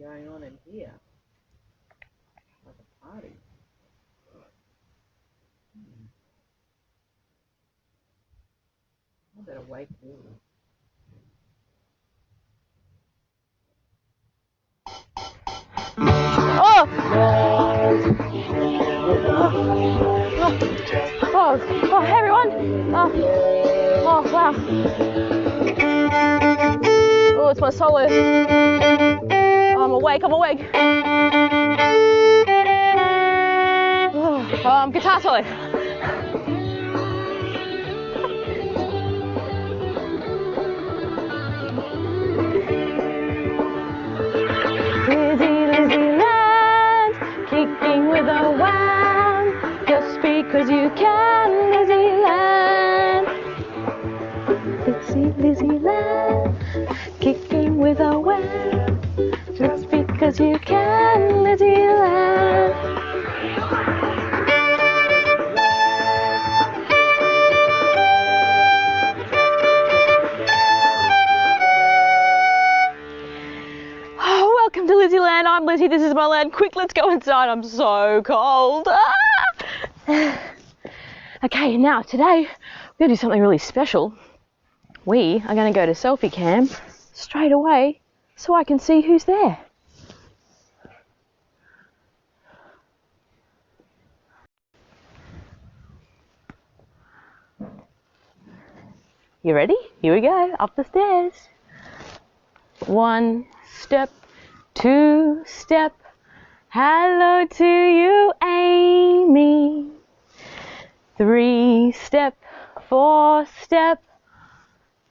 going on in here? Like a party. I better wake Lizzie. Oh! Oh, hey everyone! Oh, wow. Oh, it's my solo. Oh, I'm awake. Guitar solo. LizzieLand, kicking with a wham, just because you can, LizzieLand. LizzieLand, kicking with a wham, just because you can, LizzieLand. Welcome to LizzieLand. I'm Lizzie. This is my land. Quick, let's go inside. I'm so cold. Okay, now today we're going to do something really special. We are going to go to selfie cam straight away so I can see who's there. You ready? Here we go. Up the stairs. 1 step. 2 step, hello to you, Amy. 3 step, 4 step,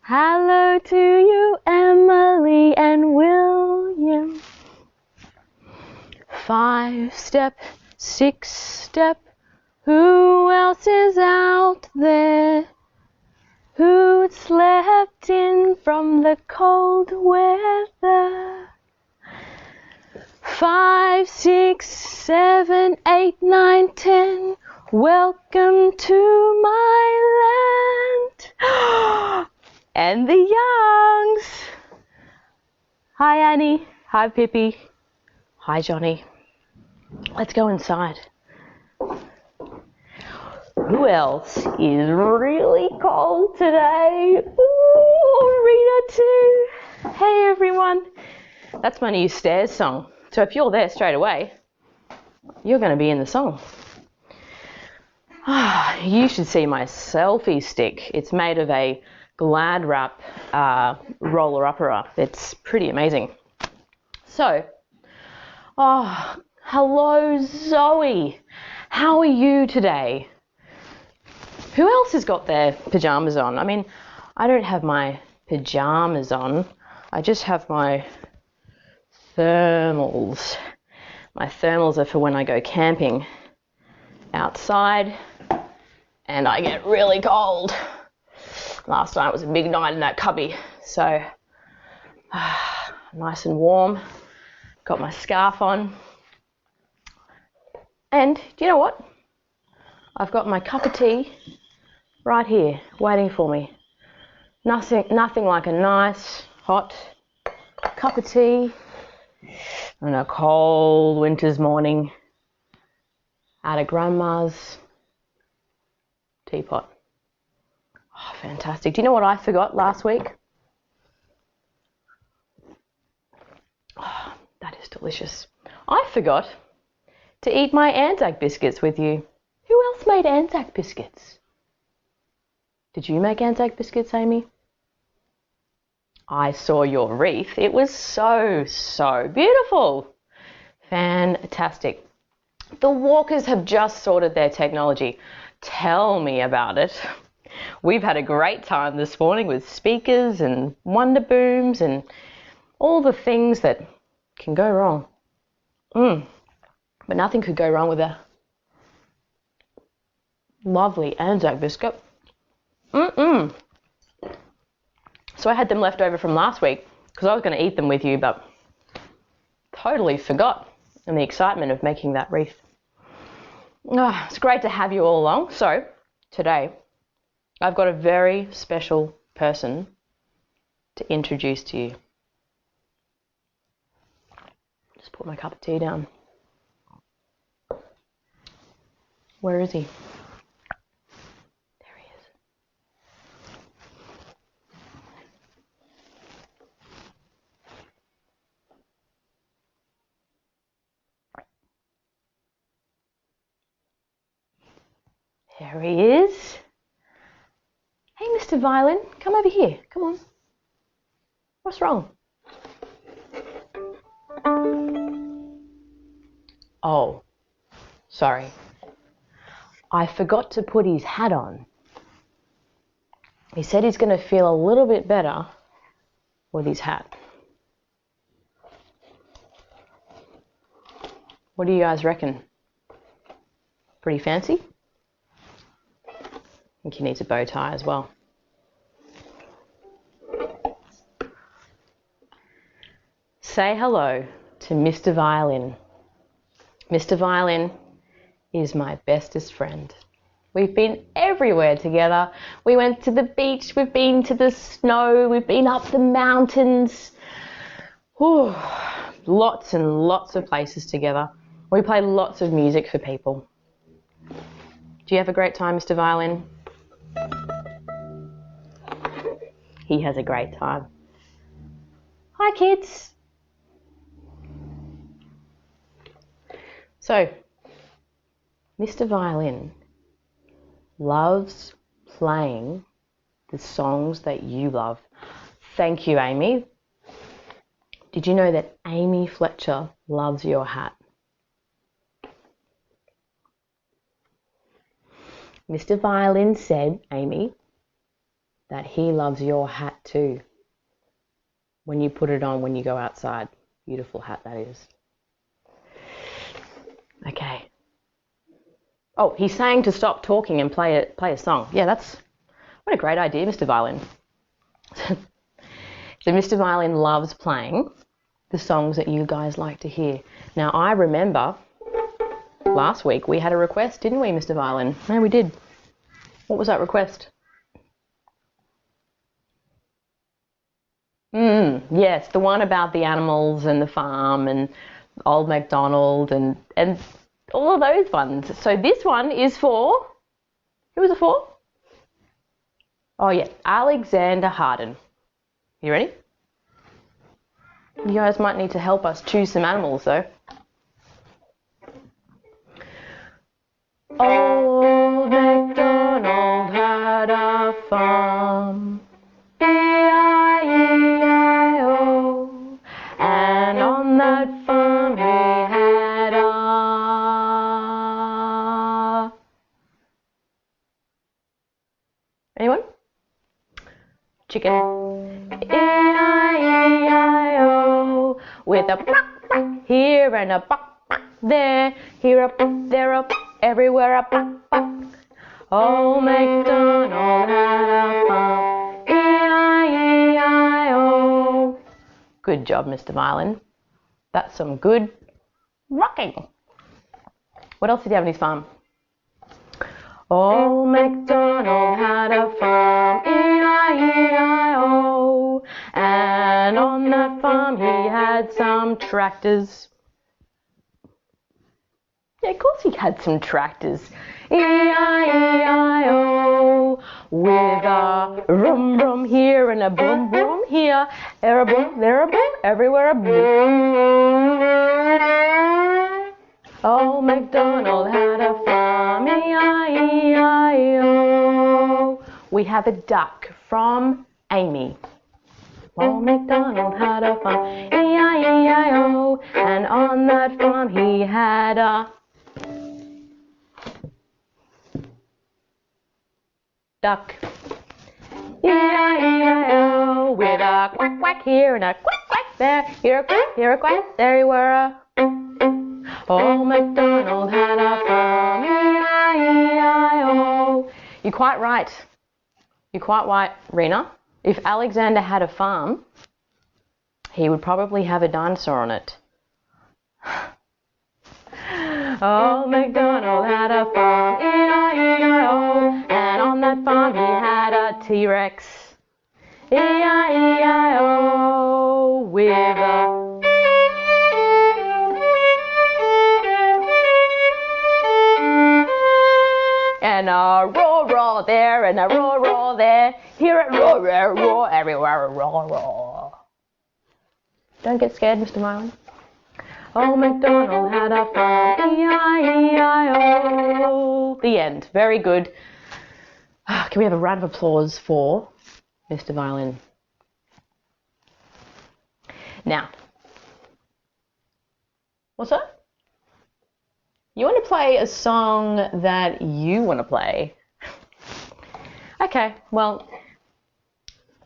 hello to you, Emily and William. 5 step, 6 step, who else is out there? Who slept in from the cold weather? 5, 6, 7, 8, 9, 10. Welcome to my land. And the Youngs. Hi Annie. Hi Pippi. Hi Johnny. Let's go inside. Who else is really cold today? Ooh, Rita too. Hey everyone. That's my new stairs song. So if you're there straight away, you're going to be in the song. You should see my selfie stick. It's made of a Glad Wrap roller-upper. It's pretty amazing. So, hello Zoe. How are you today? Who else has got their pajamas on? I mean, I don't have my pajamas on. I just have my thermals. My thermals are for when I go camping outside and I get really cold. Last night was a big night in that cubby, so nice and warm. Got my scarf on. And do you know what? I've got my cup of tea right here waiting for me. Nothing like a nice hot cup of tea on a cold winter's morning out of Grandma's teapot. Oh, fantastic. Do you know what I forgot last week? Oh, that is delicious. I forgot to eat my Anzac biscuits with you. Who else made Anzac biscuits? Did you make Anzac biscuits, Amy? I saw your wreath. It was so beautiful. Fantastic. The Walkers have just sorted their technology. Tell me about it. We've had a great time this morning with speakers and wonder booms and all the things that can go wrong. But nothing could go wrong with a lovely Anzac biscuit. So I had them left over from last week because I was going to eat them with you, but totally forgot in the excitement of making that wreath. It's great to have you all along. So today I've got a very special person to introduce to you. Just put my cup of tea down. Where is he? There he is. There he is. Hey, Mr. Violin, come over here. Come on. What's wrong? Oh, sorry. I forgot to put his hat on. He said he's going to feel a little bit better with his hat. What do you guys reckon? Pretty fancy? I think he needs a bow tie as well. Say hello to Mr. Violin. Mr. Violin is my bestest friend. We've been everywhere together. We went to the beach, we've been to the snow, we've been up the mountains. Whew, lots and lots of places together. We play lots of music for people. Do you have a great time, Mr. Violin? He has a great time. Hi, kids. So, Mr. Violin loves playing the songs that you love. Thank you, Amy. Did you know that Amy Fletcher loves your hat? Mr. Violin said, Amy, that he loves your hat too. When you put it on when you go outside. Beautiful hat that is. Okay. Oh, he's saying to stop talking and play a song. Yeah, what a great idea, Mr. Violin. So Mr. Violin loves playing the songs that you guys like to hear. Now, I remember last week we had a request, didn't we, Mr. Violin? No, we did. What was that request? Yes, the one about the animals and the farm and Old MacDonald and all of those ones. So this one is for, who was it for? Oh yeah, Alexander Harden. You ready? You guys might need to help us choose some animals though. Old MacDonald had a farm, E-I-E-I-O, and on that farm he had a... Anyone? Chicken. E-I-E-I-O, with a buck here and a buck there, here a buck, there a buck, everywhere a buck, buck. Old MacDonald had a farm, E-I-E-I-O. Good job, Mr. Violin. That's some good rocking. What else did he have on his farm? Old MacDonald had a farm, E-I-E-I-O, and on that farm he had some tractors. Yeah, of course he had some tractors. E-I-E-I-O, with a rum rum here and a boom boom here, there a boom, there a boom, everywhere a boom. Old MacDonald had a farm, E-I-E-I-O. We have a duck from Amy. Old MacDonald had a farm, E-I-E-I-O, and on that farm he had a duck. E-I-E-I-O, with a quack quack here and a quack quack there, here a quack, here a quack, there you were a... Old MacDonald had a farm, E-I-E-I-O. You're quite right. You're quite right, Rena. If Alexander had a farm, he would probably have a dinosaur on it. Old MacDonald had a farm, E-I-E-I-O, and on that farm he had a T-Rex. E-I-E-I-O, with a... and a roar, roar there. Hear it roar, roar, roar, everywhere, roar, roar. Don't get scared, Mr. Violin. Old MacDonald had a farm, E-I-E-I-O. The end. Very good. Can we have a round of applause for Mr. Violin? Now, what's that? You want to play a song that you want to play? Okay, well,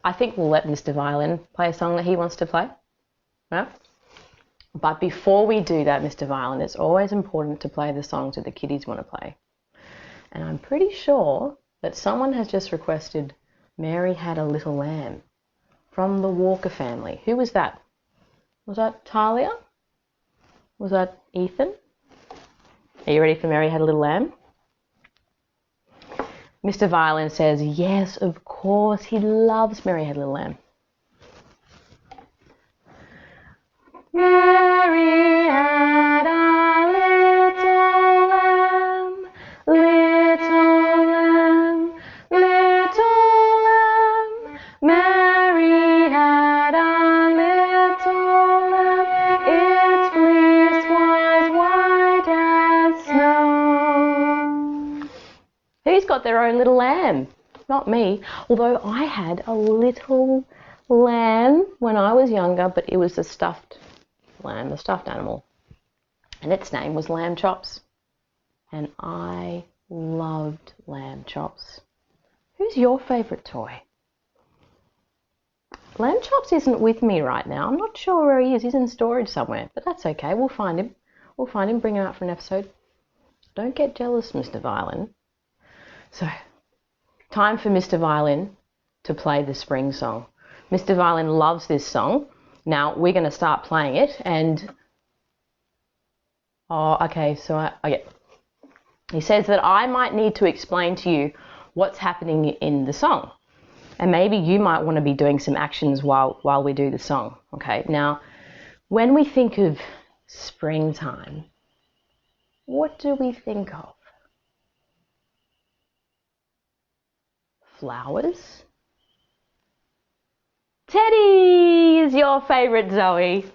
I think we'll let Mr. Violin play a song that he wants to play. Yeah? But before we do that, Mr. Violin, it's always important to play the songs that the kiddies want to play. And I'm pretty sure that someone has just requested Mary Had a Little Lamb from the Walker family. Who was that? Was that Talia? Was that Ethan? Are you ready for Mary Had a Little Lamb? Mr. Violin says, yes, of course, he loves Mary Had a Little Lamb. Mary had a little lamb, little lamb, little lamb. Mary had a little lamb, its fleece was white as snow. Who's got their own little lamb? Not me, although I had a little lamb when I was younger, but it was a stuffed lamb, a stuffed animal, and its name was Lamb Chops, and I loved lamb chops. Who's your favourite toy? Lamb Chops isn't with me right now. I'm not sure where he is. He's in storage somewhere, but that's okay. We'll find him. We'll find him, bring him out for an episode. Don't get jealous, Mr. Violin. So, time for Mr. Violin to play the spring song. Mr. Violin loves this song. Now, we're going to start playing it, and... Oh, okay, so okay. He says that I might need to explain to you what's happening in the song. And maybe you might want to be doing some actions while we do the song, okay? Now, when we think of springtime, what do we think of? Flowers? Teddy is your favourite, Zoe.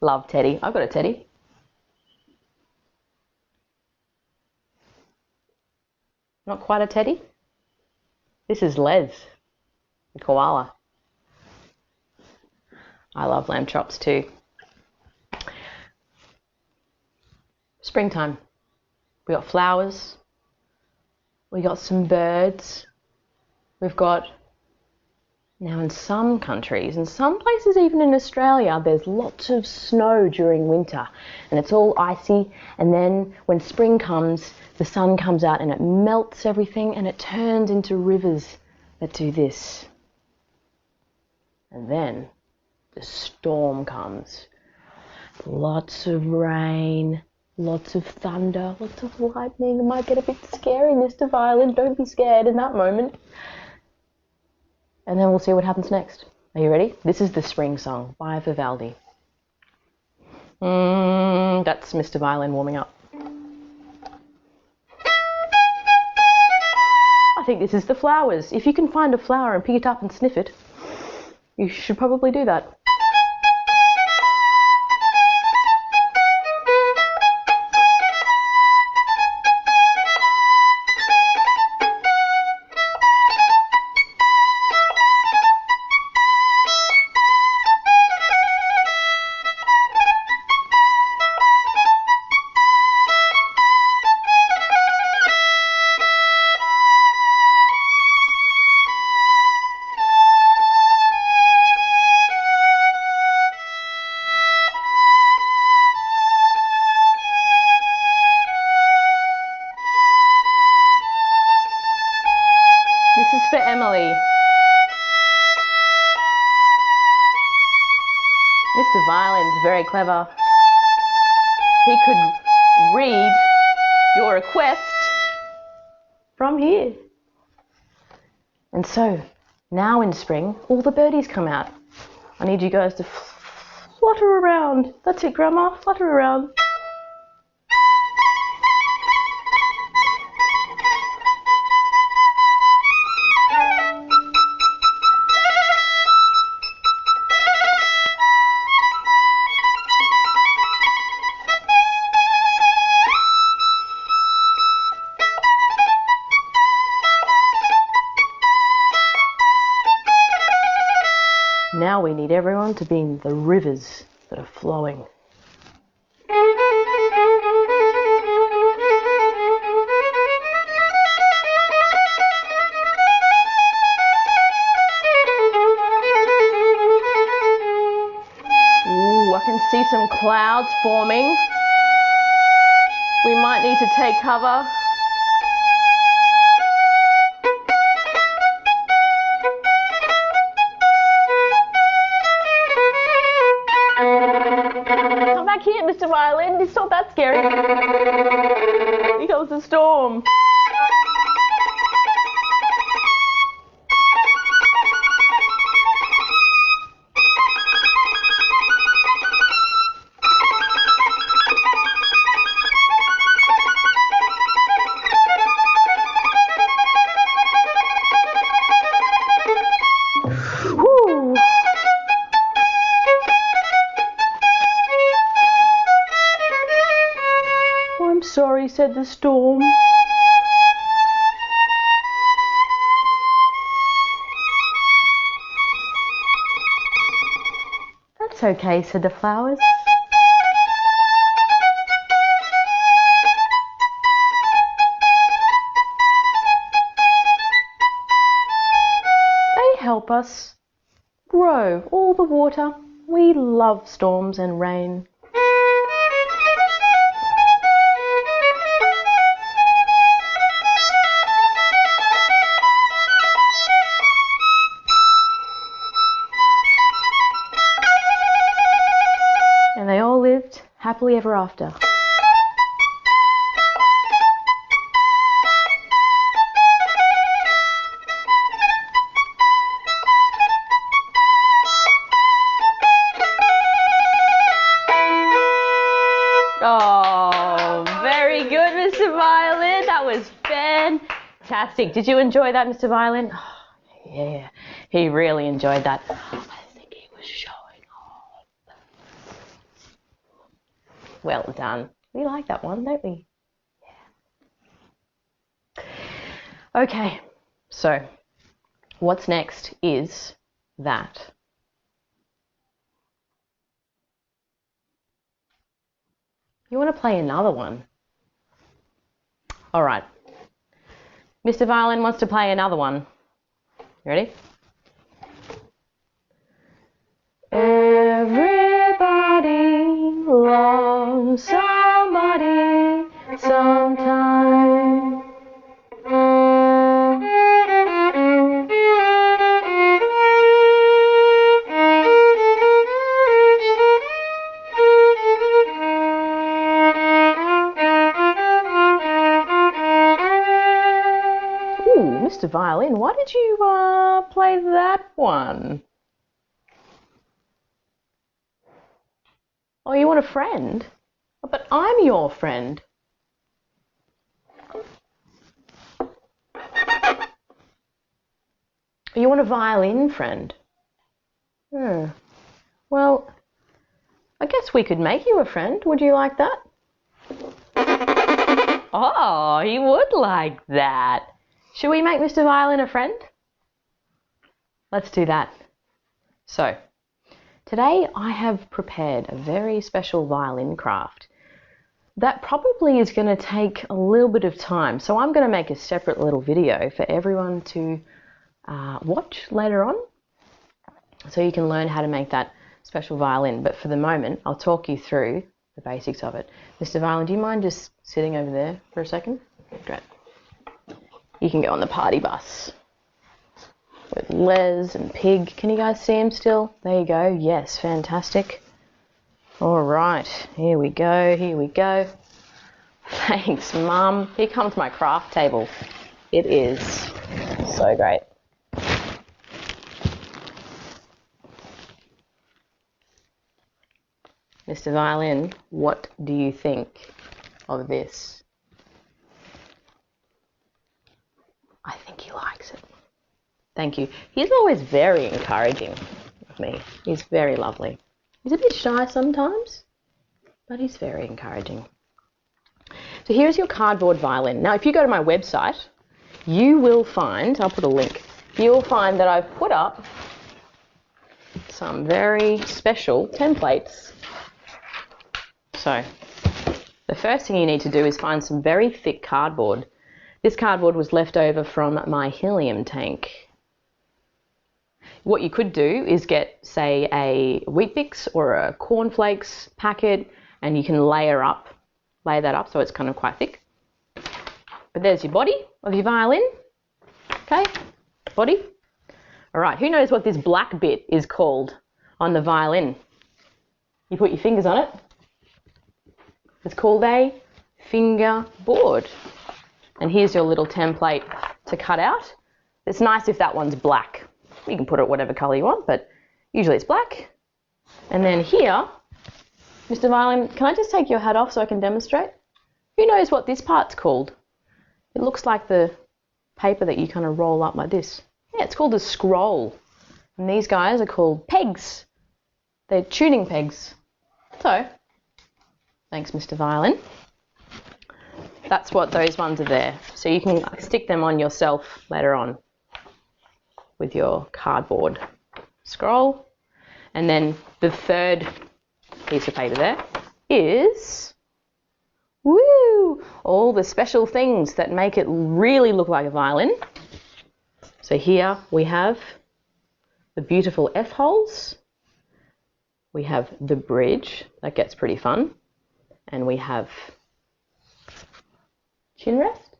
Love Teddy. I've got a Teddy. Not quite a Teddy. This is Les, the koala. I love lamb chops too. Springtime. We got flowers. We got some birds. We've got... Now, in some countries, and some places even in Australia, there's lots of snow during winter, and it's all icy, and then when spring comes, the sun comes out and it melts everything, and it turns into rivers that do this. And then the storm comes. Lots of rain, lots of thunder, lots of lightning. It might get a bit scary, Mr. Violin. Don't be scared in that moment. And then we'll see what happens next. Are you ready? This is the spring song by Vivaldi. That's Mr. Violin warming up. I think this is the flowers. If you can find a flower and pick it up and sniff it, you should probably do that. Mr. Violin's very clever. He could read your request from here. And so, now in spring, all the birdies come out. I need you guys to flutter around. That's it, Grandma, flutter around. Now we need everyone to be in the rivers that are flowing. Ooh, I can see some clouds forming. We might need to take cover. Come back here, Mr. Violin. It's not that scary. Here comes the storm. Woo. Oh, I'm sorry, said the storm. That's okay, said the flowers. They help us grow all the water. We love storms and rain. And they all lived happily ever after. Oh, very good, Mr. Violin. That was fantastic. Did you enjoy that, Mr. Violin? Oh, yeah, he really enjoyed that. I think he was showing off. Well done. We like that one, don't we? Yeah. Okay, so what's next is that. You want to play another one? All right. Mr. Violin wants to play another one. You ready? Everybody loves somebody sometime. Mr. Violin, why did you play that one? Oh, you want a friend? But I'm your friend. You want a violin friend? Well, I guess we could make you a friend. Would you like that? Oh, he would like that. Should we make Mr. Violin a friend? Let's do that. So, today I have prepared a very special violin craft that probably is going to take a little bit of time. So I'm going to make a separate little video for everyone to watch later on, so you can learn how to make that special violin. But for the moment, I'll talk you through the basics of it. Mr. Violin, do you mind just sitting over there for a second? Great. You can go on the party bus with Les and Pig. Can you guys see him still? There you go. Yes, fantastic. All right, here we go, here we go. Thanks, Mum. Here comes my craft table. It is so great. Mr. Violin, what do you think of this? I think he likes it. Thank you. He's always very encouraging of me. He's very lovely. He's a bit shy sometimes, but he's very encouraging. So here's your cardboard violin. Now, if you go to my website, you will find, I'll put a link, you'll find that I've put up some very special templates. So the first thing you need to do is find some very thick cardboard. This cardboard was left over from my helium tank. What you could do is get, say, a Weet-Bix or a cornflakes packet, and you can lay that up so it's kind of quite thick. But there's your body of your violin. Okay, body. All right, who knows what this black bit is called on the violin? You put your fingers on it. It's called a fingerboard. And here's your little template to cut out. It's nice if that one's black. You can put it whatever colour you want, but usually it's black. And then here, Mr. Violin, can I just take your hat off so I can demonstrate? Who knows what this part's called? It looks like the paper that you kind of roll up like this. Yeah, it's called a scroll. And these guys are called pegs. They're tuning pegs. So, thanks, Mr. Violin. That's what those ones are there. So you can stick them on yourself later on with your cardboard scroll. And then the third piece of paper there is, woo, all the special things that make it really look like a violin. So here we have the beautiful F holes. We have the bridge, that gets pretty fun. And we have chin rest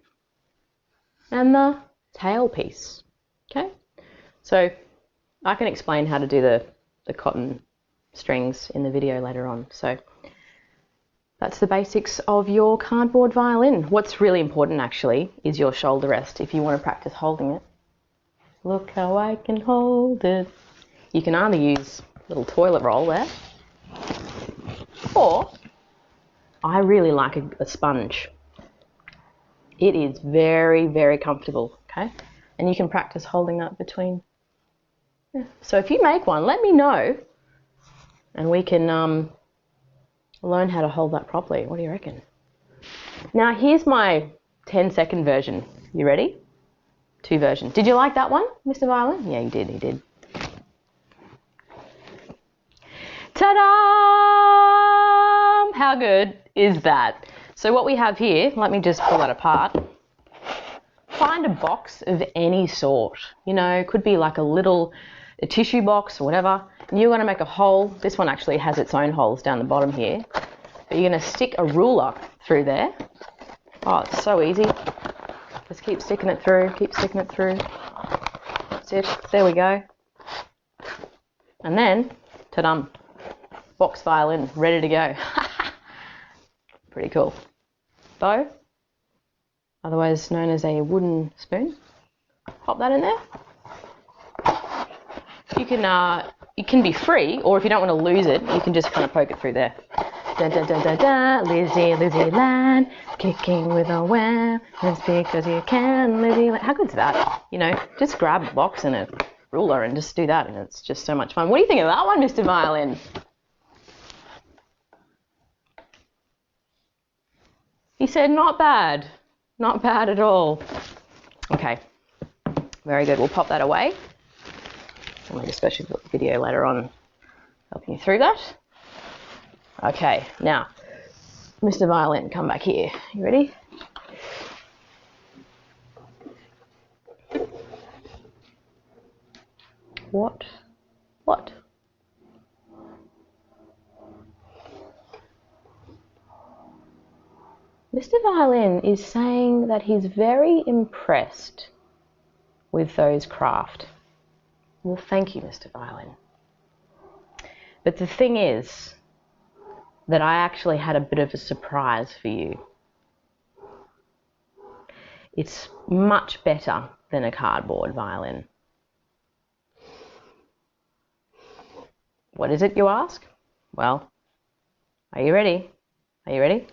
and the tail piece. Okay, so I can explain how to do the cotton strings in the video later on. So that's the basics of your cardboard violin. What's really important actually is your shoulder rest if you want to practice holding it. Look how I can hold it. You can either use a little toilet roll there, or I really like a sponge. It is very, very comfortable, okay? And you can practice holding that between. Yeah. So if you make one, let me know, and we can learn how to hold that properly. What do you reckon? Now here's my 10-second version. You ready? 2 versions. Did you like that one, Mr. Violin? Yeah, you did, he did. Ta-da! How good is that? So what we have here, let me just pull that apart. Find a box of any sort. You know, could be like a tissue box or whatever. And you're going to make a hole. This one actually has its own holes down the bottom here. But you're going to stick a ruler through there. Oh, it's so easy. Just keep sticking it through, keep sticking it through. That's it. There we go. And then, ta-dum. Box violin, ready to go. Pretty cool. Bow, otherwise known as a wooden spoon. Pop that in there. You can be free, or if you don't want to lose it, you can just kind of poke it through there. Da da da da da, LizzieLand, kicking with a wham, as big as you can, LizzieLand. How good's that? You know, just grab a box and a ruler and just do that, and it's just so much fun. What do you think of that one, Mr. Violin? He said not bad. Not bad at all. Okay, very good. We'll pop that away. I'll make a special video later on helping you through that. Okay, now, Mr. Violin, come back here. You ready? What? Mr. Violin is saying that he's very impressed with those craft. Well, thank you, Mr. Violin. But the thing is that I actually had a bit of a surprise for you. It's much better than a cardboard violin. What is it, you ask? Well, are you ready? Are you ready?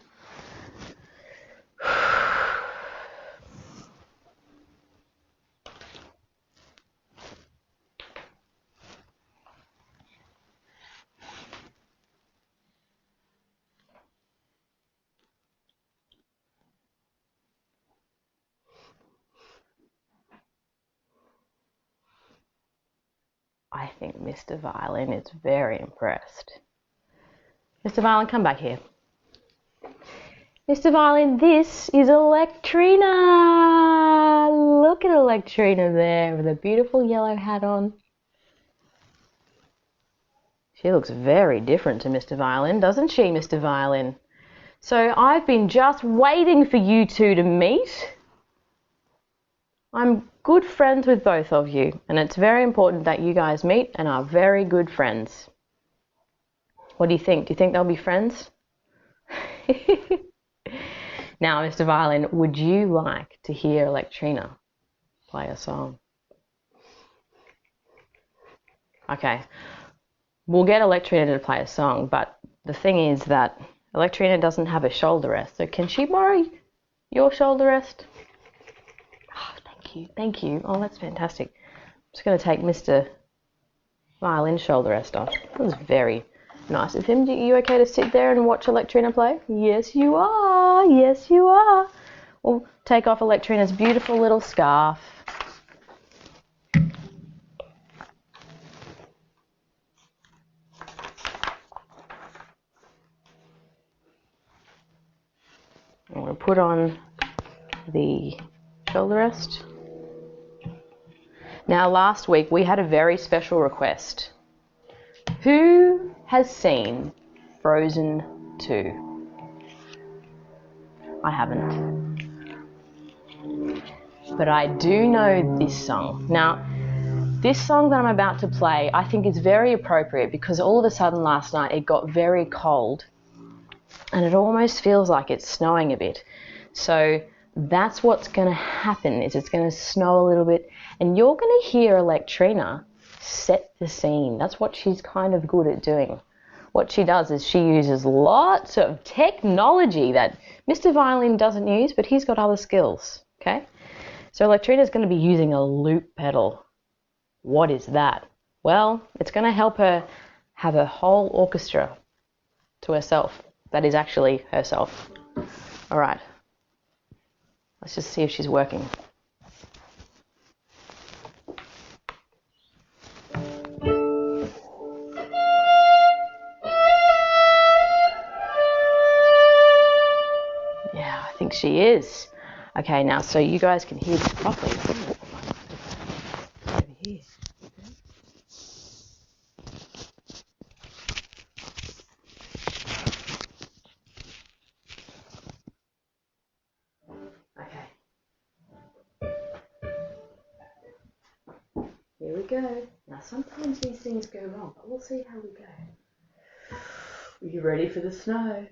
I think Mr. Violin is very impressed. Mr. Violin, come back here. Mr. Violin, this is Elektrina. Look at Elektrina there with a beautiful yellow hat on. She looks very different to Mr. Violin, doesn't she, Mr. Violin? So I've been just waiting for you two to meet. I'm good friends with both of you, and it's very important that you guys meet and are very good friends. What do you think? Do you think they'll be friends? Now, Mr. Violin, would you like to hear Elektrina play a song? Okay. We'll get Elektrina to play a song, but the thing is that Elektrina doesn't have a shoulder rest. So can she borrow your shoulder rest? Oh, thank you. Oh, that's fantastic. I'm just going to take Mr. Violin's shoulder rest off. That was very nice of him. Are you okay to sit there and watch Elektrina play? Yes, you are. Yes, you are. We'll take off Elektrina's beautiful little scarf. I'm going to put on the shoulder rest. Now, last week we had a very special request. Who has seen Frozen 2? I haven't. But I do know this song. Now, this song that I'm about to play I think is very appropriate because all of a sudden last night it got very cold. And it almost feels like it's snowing a bit. So that's what's going to happen, is it's going to snow a little bit. And you're going to hear Elektrina set the scene. That's what she's kind of good at doing. What she does is she uses lots of technology that Mr. Violin doesn't use, but he's got other skills. Okay? So Elektrina's going to be using a loop pedal. What is that? Well, it's going to help her have a whole orchestra to herself. That is actually herself. All right. Let's just see if she's working. Yeah, I think she is. Okay, now so you guys can hear this properly. Over here. Here we go. Now sometimes these things go wrong, but we'll see how we go. Are you ready for the snow?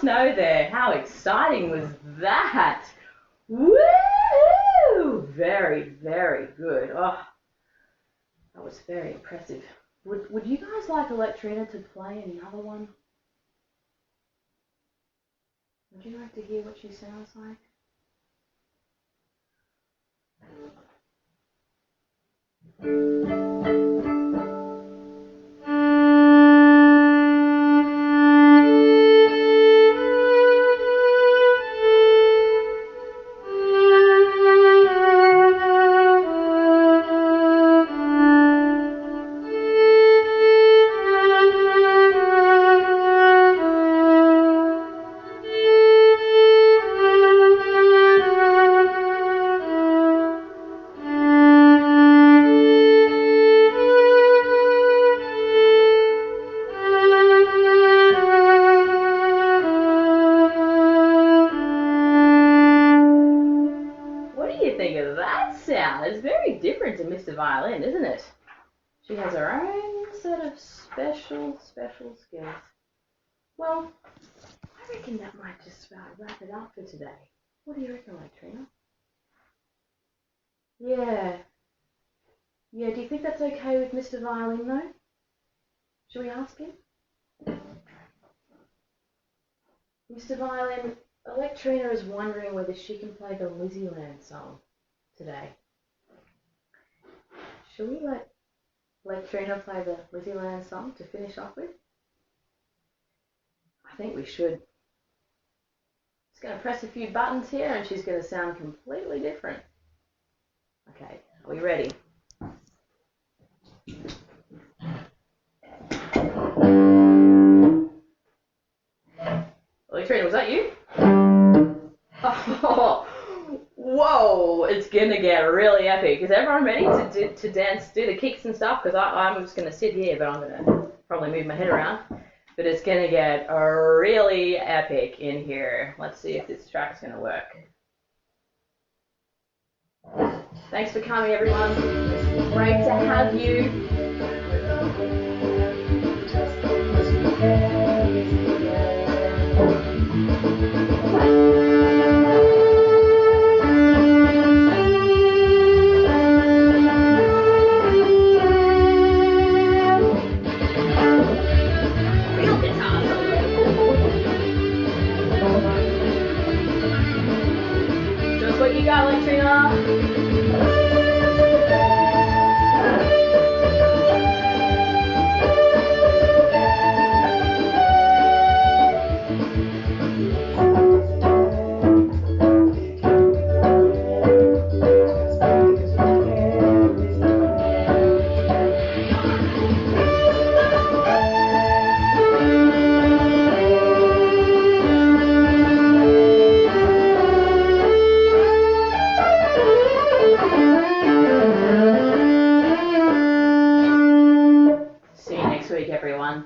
us know there. How exciting was that? Woo! Very, very good. Oh, that was very impressive. Would you guys like Elektrina to play another one? Would you like to hear what she sounds like? It's very different to Mr Violin, isn't it? She has her own set of special skills. Well, I reckon that might just about wrap it up for today. What do you reckon, Elektrina? Yeah. Yeah, do you think that's okay with Mr Violin though? Should we ask him? Mr Violin, Elektrina is wondering whether she can play the LizzieLand song today. Should we let Elektrina play the LizzieLand song to finish off with? I think we should. Just going to press a few buttons here and she's going to sound completely different. Okay, are we ready? Elektrina, was that you? Oh, whoa, it's going to get really epic. Is everyone ready to dance, do the kicks and stuff? Because I'm just going to sit here, but I'm going to probably move my head around. But it's going to get really epic in here. Let's see if this track's going to work. Thanks for coming, everyone. Great to have you. What you got, Elektrina? See you next week, everyone.